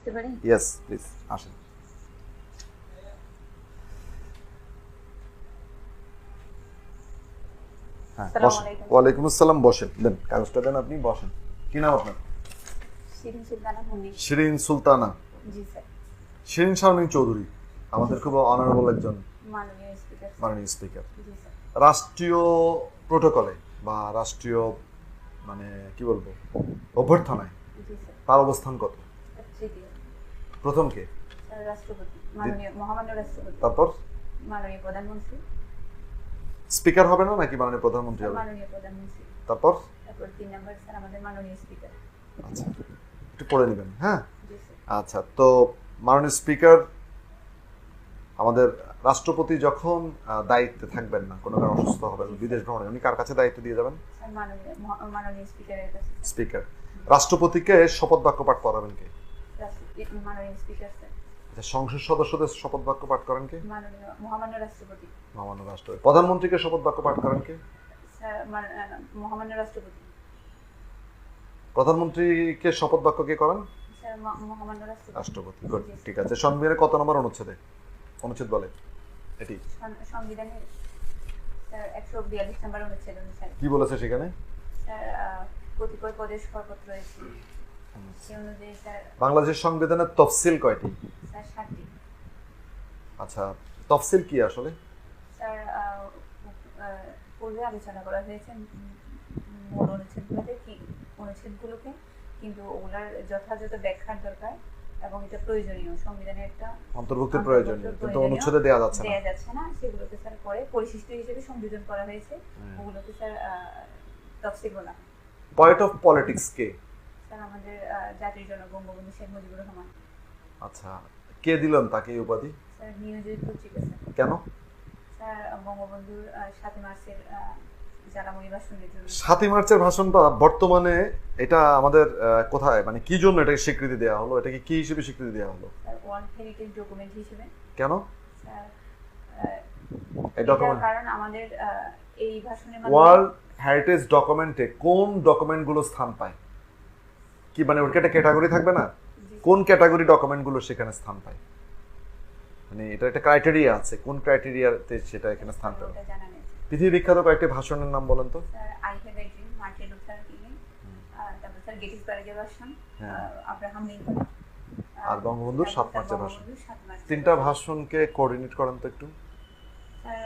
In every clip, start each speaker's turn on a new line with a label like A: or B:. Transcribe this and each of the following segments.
A: আসতে পারি?
B: Yes please আসেন। হ্যাঁ
A: আসসালামু
B: বসেন।
A: আলাইকুম।
B: ওয়ালাইকুম আসসালাম, বসেন। দেন কাগজটা দেন, আপনি বসেন। কি নাম আপনার?
A: শিরিন সুলতানা মুন্নি।
B: শিরিন সুলতানা।
A: জি স্যার।
B: শিরিন শারমিন চৌধুরী, আমাদের খুব অনারেবল একজন
A: মাননীয় স্পিকার।
B: মাননীয় স্পিকার।
A: জি স্যার।
B: রাষ্ট্রীয় প্রোটোকলে বা রাষ্ট্রীয় মানে কি বলবো অভ্যর্থনায়
A: জি স্যার।
B: তার অবস্থান কত?
A: তৃতীয়।
B: প্রথম কে?
A: স্যার রাষ্ট্রপতি, মাননীয় মহামান্য রাষ্ট্রপতি।
B: তারপর
A: মাননীয় প্রধানমন্ত্রী।
B: স্পিকার হবে না নাকি মাননীয় প্রধানমন্ত্রী হবে?
A: মাননীয় প্রধানমন্ত্রী।
B: তারপর
A: 3 নাম্বার স্যার আমাদের মাননীয় স্পিকার।
B: আচ্ছা একটু পড়ে নেবেন। হ্যাঁ
A: জি স্যার।
B: আচ্ছা, তো মাননীয় স্পিকার, আমাদের রাষ্ট্রপতি যখন দায়িত্বে থাকবেন না, কোনো কারণে অসুস্থ হবেন, বিদেশ ভ্রমণে, উনি কার কাছে দায়িত্ব দিয়ে যাবেন?
A: স্যার মাননীয় স্পিকারের কাছে।
B: স্পিকার। রাষ্ট্রপতিকে শপথ বাক্য পাঠ করাবেন কে?
A: মাননীয় স্পিকার স্যার।
B: আচ্ছা, সংসদ সদস্যদের শপথ বাক্য পাঠ করেন কে?
A: মাননীয় মহামান্য রাষ্ট্রপতি।
B: মহামান্য রাষ্ট্রপতি। প্রধানমন্ত্রীকে শপথ বাক্য পাঠ করেন কে?
A: স্যার মহামান্য রাষ্ট্রপতি।
B: প্রধানমন্ত্রীকে শপথ বাক্য কে করেন?
A: স্যার মহামান্য রাষ্ট্রপতি।
B: রাষ্ট্রপতি। গুড, ঠিক আছে। সংবিধানের কত নম্বর অনুচ্ছেদে অনুচ্ছেদ বলে এটি?
A: সংবিধানের স্যার 142 নম্বর অনুচ্ছেদ অনুসারে।
B: কি বলেছে সেখানে?
A: স্যার কতিপয় পদের শপথ রয়েছে, সেই অনুযায়ী স্যার
B: বাংলাদেশের সংবিধানের তফসিল কয়টি?
A: স্যার 7টি।
B: আচ্ছা, তফসিল কি আসলে?
A: স্যার পূর্বে আলোচনা করা হয়েছে মূল অনুচ্ছেদগুলোকে, কিন্তু ওগুলার যথাযথ ব্যাখ্যার দরকার এবং এটা প্রয়োজনীয়, সংবিধানে একটা
B: অন্তর্ভুক্তির প্রয়োজনীয়, কিন্তু অনুচ্ছেদে দেওয়া যাচ্ছে
A: না। সেগুলোকে স্যার পরে পরিশিষ্ট হিসেবে সংযোজন করা হয়েছে, ওগুলোকে স্যার তফসিল বলা হয়।
B: Point of politics K?
A: Sir আমাদের জাতির জনক বঙ্গবন্ধু শেখ মুজিবুর রহমান।
B: আচ্ছা, কে দিলেন তাকে এই উপাধি?
A: স্যার নিয়োজিত পত্রিকা স্যার।
B: কেন?
A: স্যার বঙ্গবন্ধুর 7 মার্চের জ্বালাময়ী ভাষণের জন্য।
B: 7 মার্চের ভাষণটা বর্তমানে এটা আমাদের কোথায়, মানে কি জন্য এটাকে স্বীকৃতি দেওয়া হলো? এটাকে কি হিসেবে স্বীকৃতি দেওয়া হলো?
A: স্যার ওয়ার্ল্ড হেরিটেজ ডকুমেন্ট হিসেবে।
B: কেন
A: স্যার
B: এই ডকুমেন্ট?
A: কারণ আমাদের এই ভাষণের মাধ্যমে
B: ওয়ার্ল্ড হেরিটেজ ডকুমেন্টে কোন ডকুমেন্টগুলো স্থান পায়? কি মানে ওর একটা ক্যাটাগরি থাকবে না? কোন ক্যাটাগরি ডকুমেন্টগুলো সেখানে স্থান পায়? মানে এটা একটা ক্রাইটেরিয়া আছে, কোন ক্রাইটেরিয়াতে সেটা এখানে স্থান পায়?
A: ওটা জানা নেই।
B: পৃথিবী বিখ্যাত কয়েকটি ভাষণের নাম বলেন তো।
A: Sir I have a dream, Martin Luther king, তারপর স্যার গেটিসবার্গের ভাষণ, আব্রাহাম লিঙ্কন,
B: আর বঙ্গবন্ধুর 7 মার্চের ভাষণ।
A: বঙ্গবন্ধুর 7 মার্চ।
B: তিনটা ভাষণকে কোঅর্ডিনেট করেন তো একটু।
A: স্যার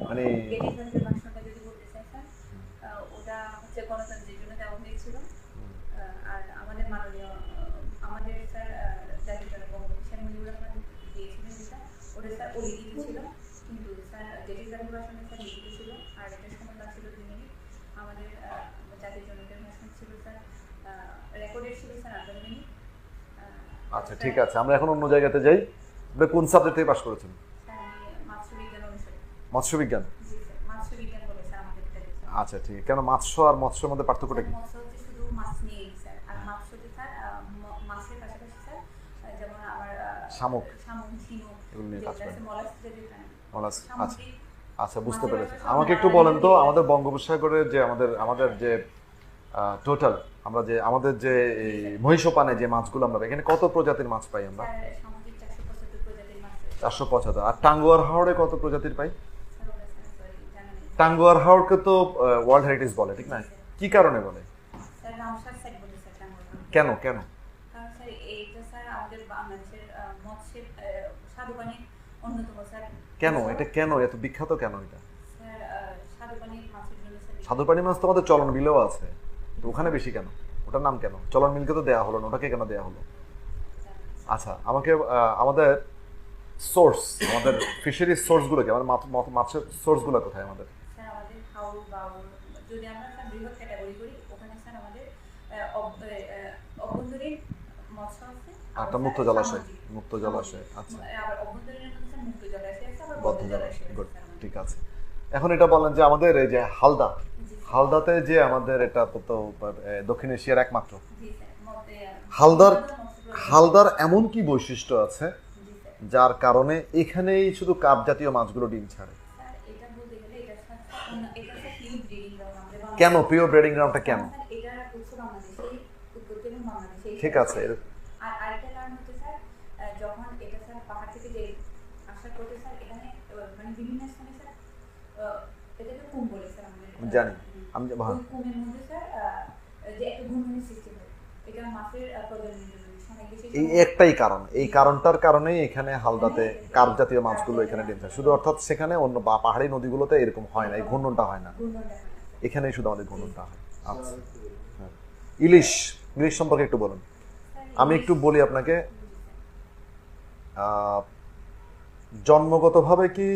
B: মানে
A: গেটিসবার্গের ভাষণটা যদি বলতে চাই স্যার, ওটা হচ্ছে গণতন্ত্রের জন্য দেওয়া হয়েছিল। আর আমাদের মাননীয় আমাদের স্যার জাতির জনক বঙ্গবন্ধু শেখ মুজিবুর রহমান দিয়েছিলেন যেটা, ওটা স্যার অলিখিত ছিল, কিন্তু স্যার গেটিসবার্গের ভাষণে স্যার লিখিত ছিল। আর এটার সময়কাল ছিল 2 মিনিট। আমাদের জাতির জনকের ভাষণ ছিল স্যার রেকর্ডেড ছিল স্যার 18 মিনিট।
B: আচ্ছা ঠিক আছে, আমরা এখন অন্য জায়গাতে যাই। আপনি কোন সাবজেক্ট থেকে পাস করেছেন?
A: স্যার আমি মৎস্য বিজ্ঞান অনুসারে।
B: মৎস্য বিজ্ঞান।
A: জি স্যার, মৎস্য বিজ্ঞান বলে স্যার আমাদের এটা।
B: আচ্ছা ঠিক। কেন মৎস্য আর মৎস্যের মধ্যে পার্থক্যটা কি?
A: মৎস্য হচ্ছে শুধু মাছ নিয়েই স্যার, আর মৎস্যতে স্যার মাছের পাশাপাশি স্যার যেমন আমার
B: শামুক,
A: ঝিনুক,
B: এগুলো নিয়ে কাজ করেন।
A: মোলাস্ক জাতীয় প্রাণী।
B: আচ্ছা আচ্ছা, বুঝতে পেরেছি। আমাকে একটু বলেন তো, আমাদের বঙ্গোপসাগরের যে আমাদের যে টোটাল আমরা যে আমাদের যে এই মহিষপানে যে মাছগুলো আমরা পাই, এখানে কত প্রজাতির মাছ পাই আমরা?
A: স্যার সামুদ্রিক 475 প্রজাতির মাছ।
B: 475। আর টাঙ্গুয়ার হাওরে কত প্রজাতির পাই?
A: স্যার ওটা স্যার সরি জানা নেই।
B: টাঙ্গুয়ার হাওরকে তো ওয়ার্ল্ড হেরিটেজ বলে, ঠিক না? কি কারণে বলে?
A: স্যার রামসার সাইট বলে স্যার টাঙ্গুয়ার।
B: কেন?
A: কারণ স্যার এইটা স্যার আমাদের বাংলাদেশের মৎস্যের স্বাদুপানির অন্যতম স্যার।
B: কেন এটা, কেন এত বিখ্যাত কেন এটা?
A: স্যার স্বাদুপানির মাছের জন্য স্যার।
B: স্বাদুপানি মাছ তো আমাদের চলন বিলেও আছে, তো ওখানে বেশি কেন? ওটার নাম কেন? চলন মিলকে তো দেওয়া হলো না, ওটাকে কেন দেওয়া হলো? আচ্ছা আমাকে আমাদের সোর্স, আমাদের ফিশারিজ সোর্সগুলো কি, আমাদের মাছের সোর্সগুলো কোথায় আমাদের?
A: স্যার আমাদের হাওর বাউর যদি আমরা স্যার বৃহৎ ক্যাটাগরি করি, ওখানে স্যার আমাদের অভ্যন্তরীণ মৎস্য আছে,
B: একটা মুক্ত জলাশয়। মুক্ত জলাশয়, আচ্ছা।
A: আবার অভ্যন্তরীণ মধ্যে স্যার মুক্ত জলাশয় আছে, আবার
B: বদ্ধ
A: বদ্ধ
B: জলাশয়।
A: জলাশয়
B: গুড,
A: আছে স্যার।
B: ঠিক আছে। এখন এটা বলেন যে আমাদের এই যে হালদাতে যে আমাদের এটা তো দক্ষিণ এশিয়ার একমাত্র।
A: জি স্যার।
B: হালদার এমন কি বৈশিষ্ট্য আছে যার কারণে এখানেই শুধু কাপ জাতীয় মাছগুলো ডিম ছাড়ে?
A: স্যার এটা বলতে গেলে এটা স্যার এটা স্যার পিওর ব্রিডিং গ্রাউন্ড আমাদের।
B: কেন প্রিয় ব্রিডিং গ্রাউন্ডটা কেন?
A: স্যার এটা হচ্ছে বাংলাদেশে উৎপত্তি এবং বাংলাদেশে।
B: ঠিক আছে।
A: আর বিভিন্ন স্থানে স্যার এটাকে কুম বলে স্যার আমাদের
B: জানি আমি
A: ওই কুমের মধ্যে স্যার যে একটা ঘূর্ণনের সৃষ্টি হয় এটা মাছের প্রজননের জন্য সময় বেশি
B: এই একটাই কারণ, এই কারণটার কারণেই এখানে হালদাতে কার্প জাতীয় মাছগুলো এখানে ডিম দেয় শুধু, অর্থাৎ সেখানে অন্য বা পাহাড়ি নদীগুলোতে এরকম হয় না, এই ঘূর্ণনটা হয় না,
A: ঘূর্ণনটা হয় না।
B: এখানেই শুধু আমাদের ঘূর্ণনটা হয়। আচ্ছা হ্যাঁ। ইলিশ, ইলিশ সম্পর্কে একটু বলুন। আমি একটু বলি আপনাকে, জন্মগতভাবে কি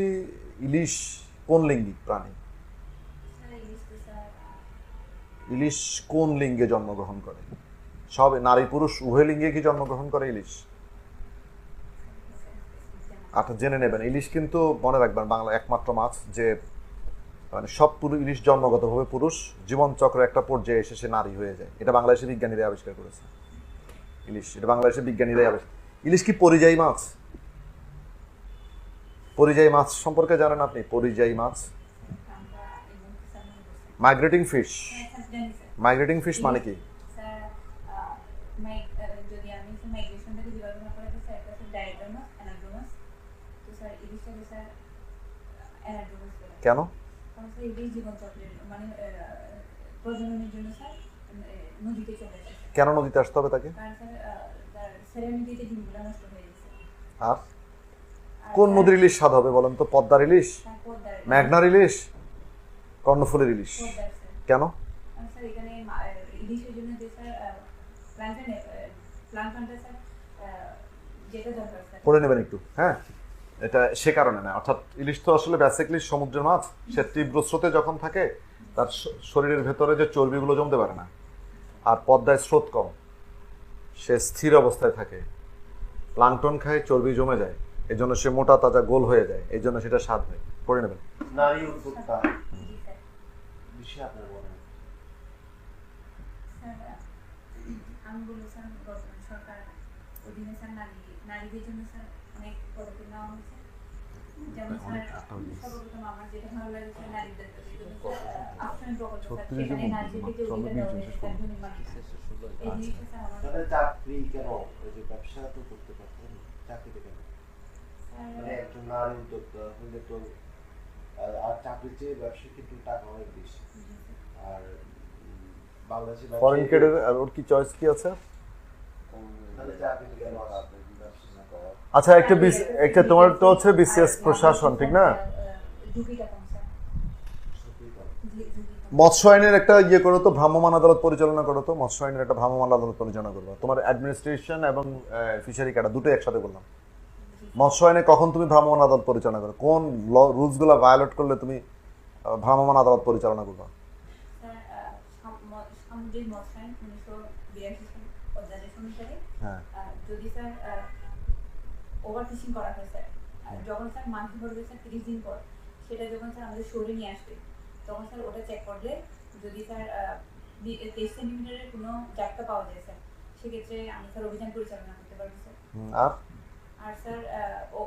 B: ইলিশ কোন লিঙ্গি প্রাণী? ইলিশ কোন লিঙ্গে জন্মগ্রহণ করে? সব নারী পুরুষ উভয় লিঙ্গে কি জন্মগ্রহণ করে ইলিশ? আচ্ছা জেনে নেবেন, ইলিশ কিন্তু মনে রাখবেন বাংলা একমাত্র মাছ যে মানে সব ইলিশ জন্মগতভাবে পুরুষ, জীবন চক্রের একটা পর্যায়ে এসে সে নারী হয়ে যায়। এটা বাংলাদেশের বিজ্ঞানীরাই আবিষ্কার করেছে। ইলিশ, এটা বাংলাদেশের বিজ্ঞানীরাই আবিষ্কার। ইলিশ কি পরিযায়ী মাছ? পরিযায়ী মাছ সম্পর্কে জানেন আপনি? পরিযায়ী মাছ, মাইগ্রেটিং ফিশ। মাইগ্রেটিং ফিশ মানে কি?
A: যদি আমি মাইগ্রেশনটাকে বিভাজন করে তো স্যার এটা ডায়াড্রামাস অ্যানাড্রোমাস, তো স্যার ইলিশটাকে স্যার অ্যানাড্রোমাস বলে।
B: কেন?
A: কারণ স্যার ইলিশ জীবন চক্রের মানে প্রজননের জন্য স্যার নদীতে চলে যায়।
B: কেন নদীতে আসতে হবে তাকে?
A: কারণ স্যার তার সেরেনিটিতে ডিমগুলো নষ্ট হয়ে গেছে।
B: আর কোন নদীর ইলিশ স্বাদ হবে বলেন তো? পদ্মার ইলিশ, মেঘনার ইলিশ, কর্ণফুলীর ইলিশ? কেন?
A: স্যার এখানে ইলিশের জন্য যে স্যার প্লাঙ্কটনটা স্যার যেটা দরকার স্যার
B: পড়ে নেবেন একটু, হ্যাঁ এটা সে কারণে না, অর্থাৎ ইলিশ তো আসলে বেসিক্যালি সমুদ্রের মাছ, সে তীব্র স্রোতে যখন থাকে তার শরীরের ভেতরে যে চর্বিগুলো জমতে পারে না, আর পদ্মায় স্রোত কম, সে স্থির অবস্থায় থাকে, প্লাঙ্কটন খায়, চর্বি জমে যায়, এই জন্য সে মোটা তাজা গোল হয়ে যায়, এই জন্য সেটা স্বাদ হয়। পড়ে নেবেন।
C: নারী উদ্যোক্তা বিষয়ে আপনার মনে হয়?
A: স্যার আমি বলবো স্যার বর্তমান সরকার অধীনে স্যার নারীদের জন্য স্যার অনেক পদক্ষেপ নেওয়া হয়েছে। যেমন স্যার সর্বপ্রথম আমার যেটা ভালো লাগে স্যার নারীদের আশ্রয় প্রকল্প স্যার, সেখানে নারীদেরকে যে অধিকার দেওয়া হয়েছে স্যার ধনী মানুষের, এই জিনিসটা স্যার আমার
C: তাহলে চাকরি কেন, ওই যে ব্যবসা তো করতে পারতেন, চাকরিতে কেন? মানে একজন নারী উদ্যোক্তা হলে তো আর চাকরির চেয়ে ব্যবসা কিন্তু টাকা অনেক বেশি। আর বাংলাদেশে
B: ফরেন কেডের আর ওর কি চয়েস কি আছে?
C: তাহলে চাকরিতে কেন আর আপনি ব্যবসা না করা?
B: আচ্ছা একটা তোমার তো হচ্ছে বিসিএস প্রশাসন, ঠিক না?
A: ঝুঁকিটা কম স্যার,
C: সত্যি কথা।
B: মৎস্য আইনের একটা ইয়ে করো তো, ভ্রাম্যমাণ আদালত পরিচালনা করো তো, মৎস্য আইনের একটা ভ্রাম্যমাণ আদালত পরিচালনা করবো। তোমার অ্যাডমিনিস্ট্রেশন এবং ফিশারি কাটা দুটোই একসাথে করলাম। মৎস্য আইনে কখন তুমি ভ্রাম্যমাণ আদালত পরিচালনা করো? কোন রুলস গুলা ভায়োলেট করলে তুমি ভ্রাম্যমাণ আদালত পরিচালনা করবা?
A: স্যার সামুদ্রিক মৎস্য আইন 1982 সালে অধ্যাদেশ অনুসারে
B: হ্যাঁ
A: যদি স্যার ওভার ফিশিং করা হয় স্যার, যখন স্যার মাছ ধরবে স্যার 30 দিন পর, সেটা যখন স্যার আমাদের শহরে নিয়ে আসবে তখন স্যার ওটা চেক করলে যদি স্যার 23 সেন্টিমিটারের কোনো জায়গা পাওয়া যায় স্যার, সেক্ষেত্রে আমি স্যার অভিযান পরিচালনা করতে পারবো স্যার। আর স্যার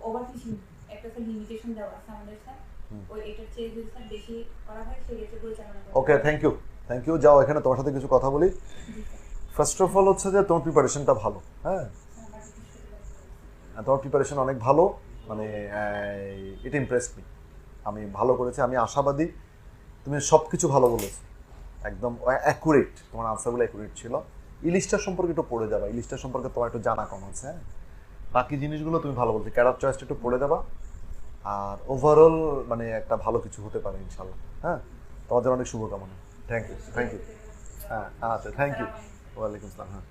A: ওভার ফিশিং একটা স্যার লিমিটেশন দেওয়া আছে আমাদের স্যার, ওই এটার চেয়ে যদি স্যার বেশি করা হয় সেক্ষেত্রে পরিচালনা করতে।
B: ওকে, থ্যাংক ইউ। যাও, এখানে তোমার সাথে কিছু কথা বলি। ফার্স্ট অফ অল হচ্ছে যে তোমার প্রিপারেশনটা ভালো, হ্যাঁ তোমার প্রিপারেশন অনেক ভালো, মানে এটা ইমপ্রেস মি। আমি ভালো করেছি, আমি আশাবাদী। তুমি সব কিছু ভালো বলেছো, একদম অ্যাকুরেট, তোমার আনসারগুলো অ্যাকুরেট ছিল। ইলিশটা সম্পর্কে একটু পড়ে যাবা, ইলিশটা সম্পর্কে তোমার একটু জানা কম আছে, হ্যাঁ বাকি জিনিসগুলো তুমি ভালো বলছো। ক্যাডার চয়েসটা একটু পড়ে যাবা, আর ওভারঅল মানে একটা ভালো কিছু হতে পারে ইনশাল্লাহ। হ্যাঁ তোমাদের অনেক শুভকামনা। Thank you. হ্যাঁ আচ্ছা, থ্যাংক ইউ। ওয়ালাইকুম আসসালাম। হ্যাঁ।